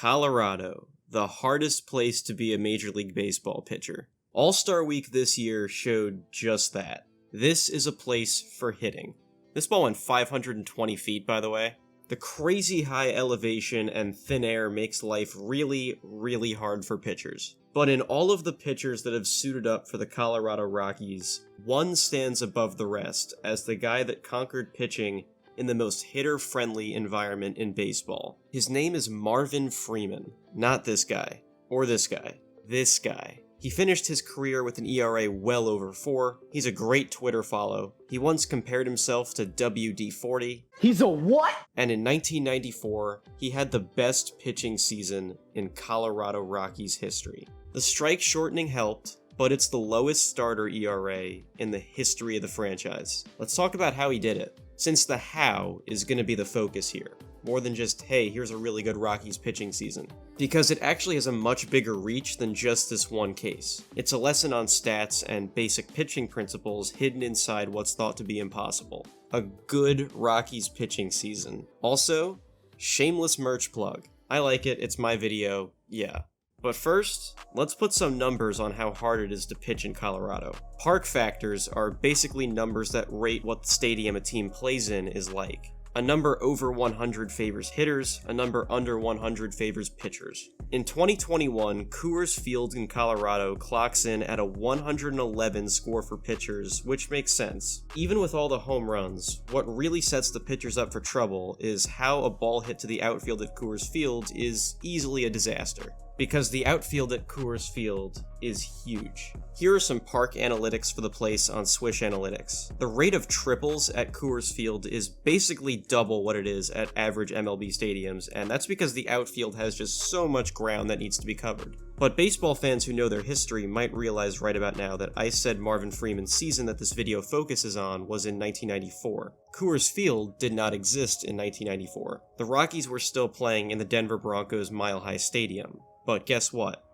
Colorado, the hardest place to be a Major League Baseball pitcher. All-Star Week this year showed just that. This is a place for hitting. This ball went 520 feet, by the way. The crazy high elevation and thin air makes life really, really hard for pitchers. But in all of the pitchers that have suited up for the Colorado Rockies, one stands above the rest as the guy that conquered pitching in the most hitter-friendly environment in baseball. His name is Marvin Freeman. Not this guy. Or this guy. This guy. He finished his career with an ERA well over 4. He's a great Twitter follow. He once compared himself to WD-40. He's a what? And in 1994, he had the best pitching season in Colorado Rockies history. The strike shortening helped, but it's the lowest starter ERA in the history of the franchise. Let's talk about how he did it, since the how is going to be the focus here, more than just, hey, here's a really good Rockies pitching season. Because it actually has a much bigger reach than just this one case. It's a lesson on stats and basic pitching principles hidden inside what's thought to be impossible. A good Rockies pitching season. Also, shameless merch plug. I like it, it's my video, yeah. But first, let's put some numbers on how hard it is to pitch in Colorado. Park factors are basically numbers that rate what the stadium a team plays in is like. A number over 100 favors hitters, a number under 100 favors pitchers. In 2021, Coors Field in Colorado clocks in at a 111 score for pitchers, which makes sense. Even with all the home runs, what really sets the pitchers up for trouble is how a ball hit to the outfield at Coors Field is easily a disaster. Because the outfield at Coors Field is huge. Here are some park analytics for the place on Swish Analytics. The rate of triples at Coors Field is basically double what it is at average MLB stadiums, and that's because the outfield has just so much ground that needs to be covered. But baseball fans who know their history might realize right about now that I said Marvin Freeman's season that this video focuses on was in 1994. Coors Field did not exist in 1994. The Rockies were still playing in the Denver Broncos Mile High Stadium. But guess what?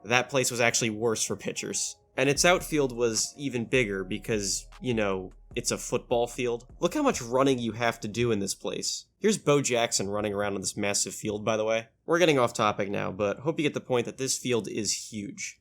That place was actually worse for pitchers. And its outfield was even bigger because, you know, it's a football field. Look how much running you have to do in this place. Here's Bo Jackson running around on this massive field, by the way. We're getting off topic now, but hope you get the point that this field is huge.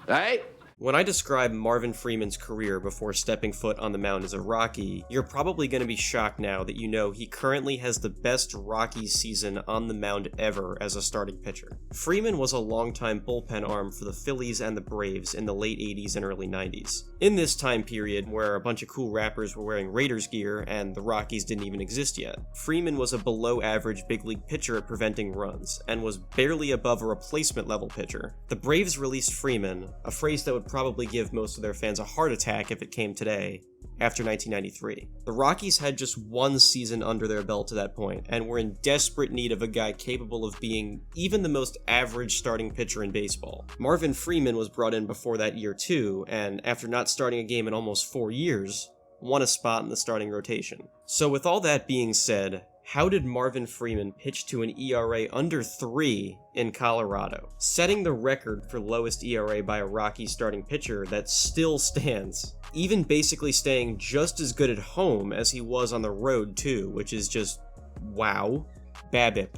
Hey! When I describe Marvin Freeman's career before stepping foot on the mound as a Rocky, you're probably going to be shocked now that you know he currently has the best Rockies season on the mound ever as a starting pitcher. Freeman was a longtime bullpen arm for the Phillies and the Braves in the late 80s and early 90s. In this time period, where a bunch of cool rappers were wearing Raiders gear and the Rockies didn't even exist yet, Freeman was a below-average big league pitcher at preventing runs, and was barely above a replacement-level pitcher. The Braves released Freeman, a phrase that would probably give most of their fans a heart attack if it came today, after 1993. The Rockies had just one season under their belt to that point, and were in desperate need of a guy capable of being even the most average starting pitcher in baseball. Marvin Freeman was brought in before that year too, and after not starting a game in almost 4 years, won a spot in the starting rotation. So with all that being said, how did Marvin Freeman pitch to an ERA under 3 in Colorado, setting the record for lowest ERA by a Rockies starting pitcher that still stands, even basically staying just as good at home as he was on the road too, which is just wow. BABIP.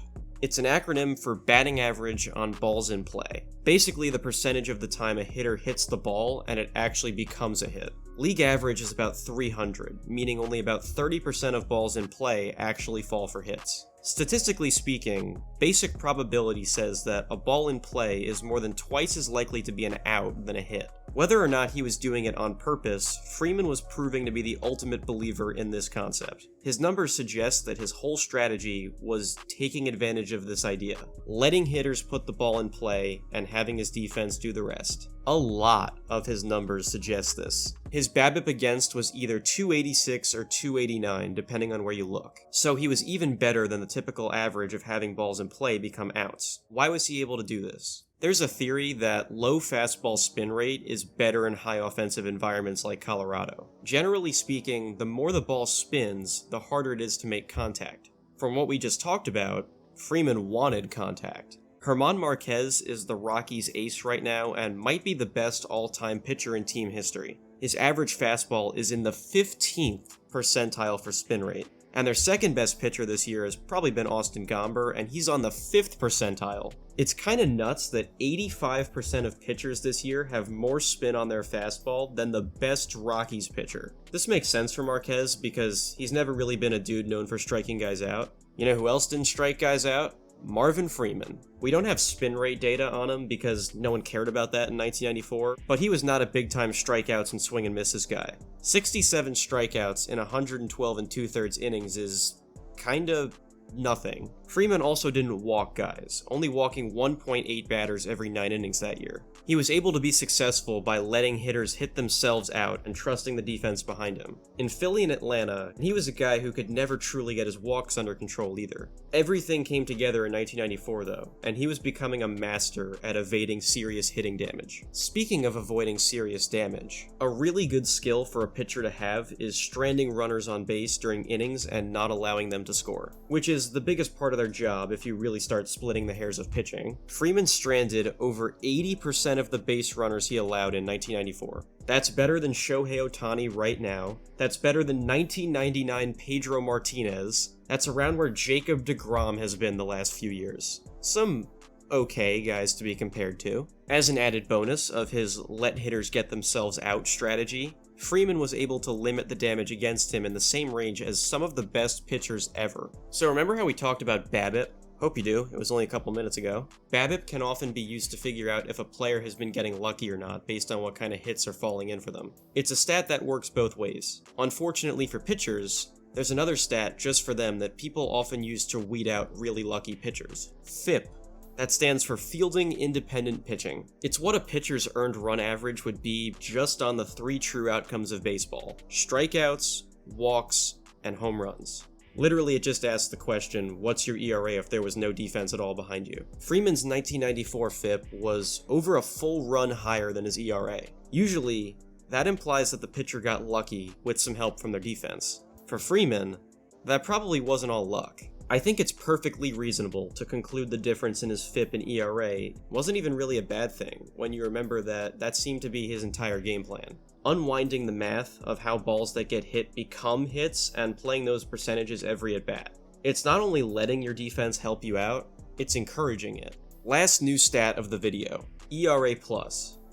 It's an acronym for batting average on balls in play. Basically the percentage of the time a hitter hits the ball and it actually becomes a hit. League average is about 300, meaning only about 30% of balls in play actually fall for hits. Statistically speaking, basic probability says that a ball in play is more than twice as likely to be an out than a hit. Whether or not he was doing it on purpose, Freeman was proving to be the ultimate believer in this concept. His numbers suggest that his whole strategy was taking advantage of this idea, letting hitters put the ball in play and having his defense do the rest. A lot of his numbers suggest this. His BABIP against was either 286 or 289, depending on where you look. So he was even better than the typical average of having balls in play become outs. Why was he able to do this? There's a theory that low fastball spin rate is better in high offensive environments like Colorado. Generally speaking, the more the ball spins, the harder it is to make contact. From what we just talked about, Freeman wanted contact. Herman Marquez is the Rockies' ace right now and might be the best all-time pitcher in team history. His average fastball is in the 15th percentile for spin rate. And their second best pitcher this year has probably been Austin Gomber, and he's on the 5th percentile. It's kind of nuts that 85% of pitchers this year have more spin on their fastball than the best Rockies pitcher. This makes sense for Marquez because he's never really been a dude known for striking guys out. You know who else didn't strike guys out? Marvin Freeman. We don't have spin rate data on him because no one cared about that in 1994, but he was not a big-time strikeouts and swing and misses guy. 67 strikeouts in 112 2/3 innings is kinda nothing. Freeman also didn't walk guys, only walking 1.8 batters every 9 innings that year. He was able to be successful by letting hitters hit themselves out and trusting the defense behind him. In Philly and Atlanta, he was a guy who could never truly get his walks under control either. Everything came together in 1994 though, and he was becoming a master at evading serious hitting damage. Speaking of avoiding serious damage, a really good skill for a pitcher to have is stranding runners on base during innings and not allowing them to score, which is the biggest part of their job if you really start splitting the hairs of pitching. Freeman stranded over 80% of the base runners he allowed in 1994. That's better than Shohei Ohtani right now. That's better than 1999 Pedro Martinez. That's around where Jacob deGrom has been the last few years. Some okay guys to be compared to. As an added bonus of his let hitters get themselves out strategy, Freeman was able to limit the damage against him in the same range as some of the best pitchers ever. So remember how we talked about BABIP? Hope you do, it was only a couple minutes ago. BABIP can often be used to figure out if a player has been getting lucky or not based on what kind of hits are falling in for them. It's a stat that works both ways. Unfortunately for pitchers, there's another stat just for them that people often use to weed out really lucky pitchers. FIP. That stands for Fielding Independent Pitching. It's what a pitcher's earned run average would be just on the 3 true outcomes of baseball: strikeouts, walks, and home runs. Literally, it just asks the question, what's your ERA if there was no defense at all behind you? Freeman's 1994 FIP was over a full run higher than his ERA. Usually, that implies that the pitcher got lucky with some help from their defense. For Freeman, that probably wasn't all luck. I think it's perfectly reasonable to conclude the difference in his FIP and ERA wasn't even really a bad thing when you remember that seemed to be his entire game plan. Unwinding the math of how balls that get hit become hits and playing those percentages every at bat. It's not only letting your defense help you out, it's encouraging it. Last new stat of the video, ERA+.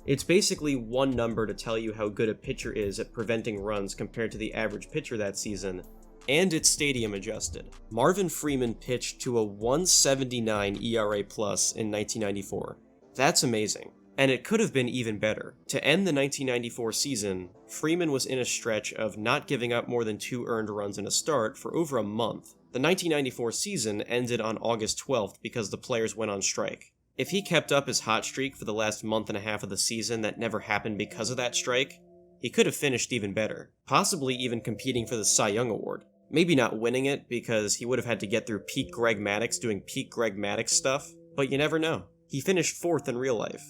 It's basically one number to tell you how good a pitcher is at preventing runs compared to the average pitcher that season, and it's stadium adjusted. Marvin Freeman pitched to a 179 ERA+ in 1994. That's amazing. And it could have been even better. To end the 1994 season, Freeman was in a stretch of not giving up more than 2 earned runs in a start for over a month. The 1994 season ended on August 12th because the players went on strike. If he kept up his hot streak for the last month and a half of the season that never happened because of that strike, he could have finished even better, possibly even competing for the Cy Young Award. Maybe not winning it because he would have had to get through peak Greg Maddux doing peak Greg Maddux stuff, but you never know. He finished 4th in real life,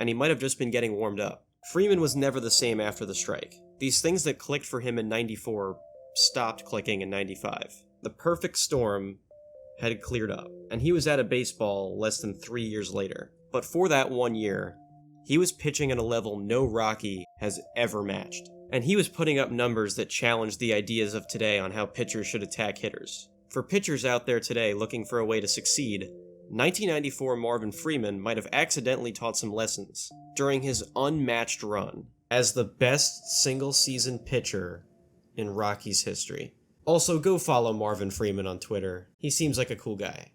and he might have just been getting warmed up. Freeman was never the same after the strike. These things that clicked for him in 94 stopped clicking in 95. The perfect storm had cleared up, and he was out of baseball less than 3 years later. But for that 1 year, he was pitching at a level no Rocky has ever matched. And he was putting up numbers that challenged the ideas of today on how pitchers should attack hitters. For pitchers out there today looking for a way to succeed, 1994 Marvin Freeman might have accidentally taught some lessons during his unmatched run as the best single-season pitcher in Rockies history. Also, go follow Marvin Freeman on Twitter. He seems like a cool guy.